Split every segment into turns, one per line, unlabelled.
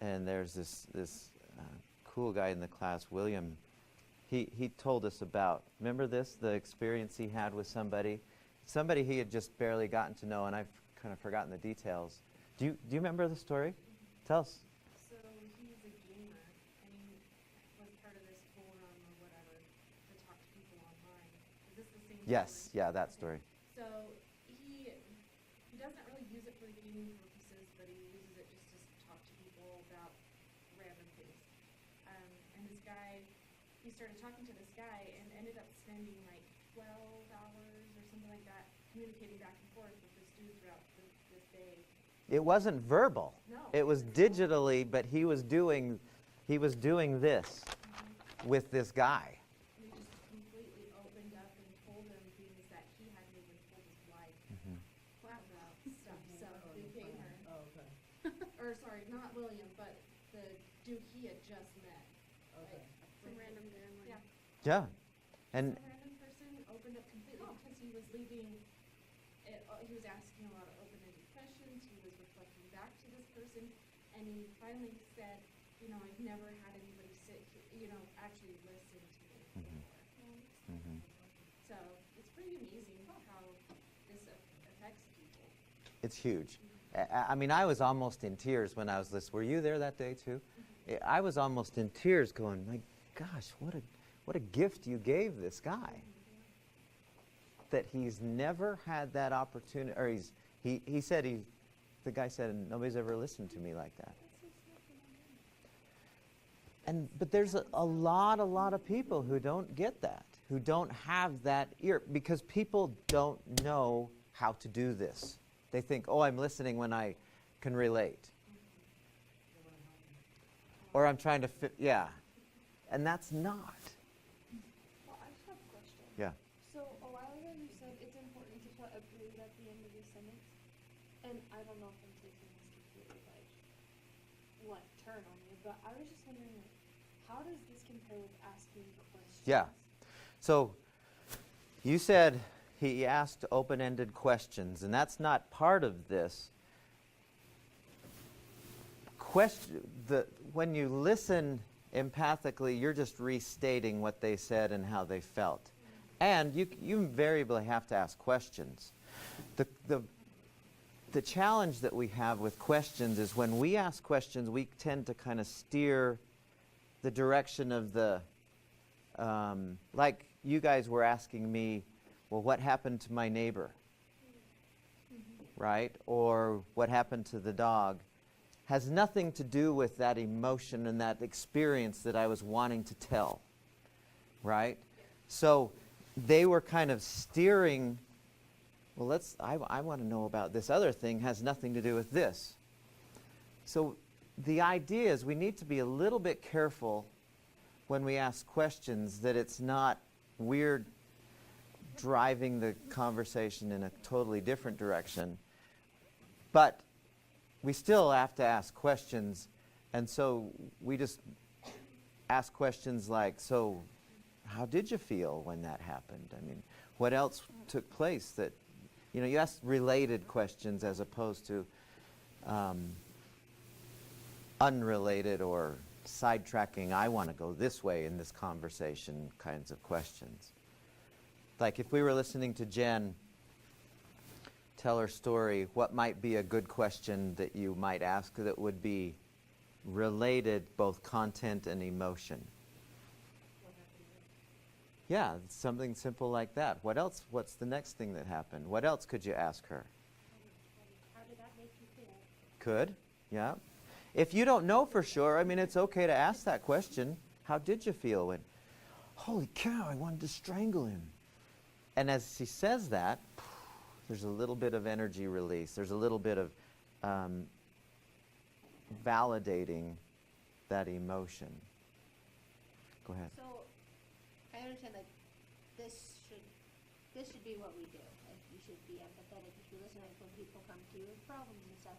and there's this cool guy in the class, William. He told us about, remember this, the experience he had with somebody he had just barely gotten to know, and I've kind of forgotten the details. Do you remember the story? Tell us.
So he's a gamer, and he was part of this forum or whatever to talk to people online. Is this the same
Yes,
story?
yeah, that story.
So he doesn't really use it for gaming purposes, but he uses it just to talk to people about random things. And this guy, he started talking to this guy and ended up spending like 12 hours or something like that communicating back and forth with this dude throughout this day.
It wasn't verbal.
No.
It was digitally, but he was doing this with this guy.
And he just completely opened up and told him things that he hadn't even told his wife about stuff. So the gamer, or sorry, not William, but the dude he had just met.
Okay.
Some random guy. Yeah.
Yeah. And
Some random person opened up completely because he was leaving. He was asking a lot of open-ended questions. He was reflecting back to this person, and he finally said, I've never had anybody sit here, actually listen to me before. So it's pretty amazing how this affects people.
it's huge. I mean, I was almost in tears when I was listening. Were you there that day too? I was almost in tears going, my gosh, what a gift you gave this guy. That he's never had that opportunity, or he said the guy said, nobody's ever listened to me like that. But there's a lot of people who don't get that, who don't have that ear, because people don't know how to do this. They think, oh, I'm listening when I can relate. Or I'm trying to fit, yeah. And that's not.
Well, I just have a question.
Yeah.
So a while ago you said it's important to put a period at the end of your sentence. And I don't know if I'm taking this completely like turn on you, but I was just wondering, how does this compare with asking questions?
Yeah. So you said he asked open-ended questions, and that's not part of this. When you listen empathically, you're just restating what they said and how they felt. And you invariably have to ask questions. The challenge that we have with questions is when we ask questions, we tend to kind of steer the direction of the, like you guys were asking me, well, what happened to my neighbor? Right? Or what happened to the dog? Has nothing to do with that emotion and that experience that I was wanting to tell. Right? So they were kind of steering, well, I want to know about this other thing, has nothing to do with this. So the idea is we need to be a little bit careful when we ask questions that it's not weird driving the conversation in a totally different direction. But we still have to ask questions, and so we just ask questions like, so how did you feel when that happened? I mean, what else took place that, you ask related questions as opposed to unrelated or sidetracking, I want to go this way in this conversation kinds of questions. Like if we were listening to Jen tell her story, what might be a good question that you might ask that would be related both content and emotion? Yeah, something simple like that. What else? What's the next thing that happened? What else could you ask her?
How did that make you feel?
Could, yeah. If you don't know for sure, I mean, it's okay to ask that question. How did you feel when, holy cow, I wanted to strangle him? And as she says that, there's a little bit of energy release. There's a little bit of validating that emotion. Go ahead.
So I understand like this should be what we do. Like you should be empathetic. You should listen when people come to you with problems and stuff.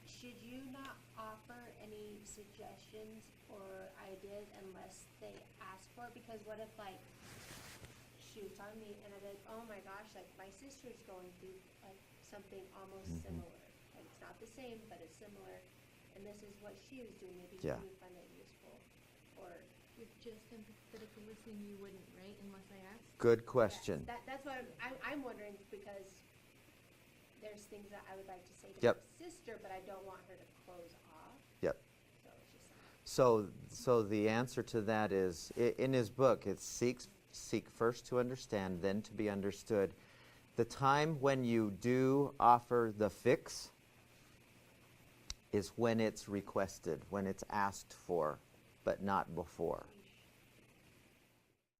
Should you not offer any suggestions or ideas unless they ask for it? Because what if like she was telling me and I'd be like, oh my gosh, like my sister's going through like something almost similar. Like it's not the same, but it's similar. and this is what she was doing, maybe
Yeah.
you would find that useful, or.
With just empathetic listening, you wouldn't, right, unless I asked?
Good question.
Yes, that's what I'm wondering, because there's things that I would like to say to
Yep.
my sister, but I don't want her to close off,
Yep.
so it's just.
So the answer to that is, in his book, it's seek first to understand, then to be understood. The time when you do offer the fix is when it's requested, when it's asked for, but not before.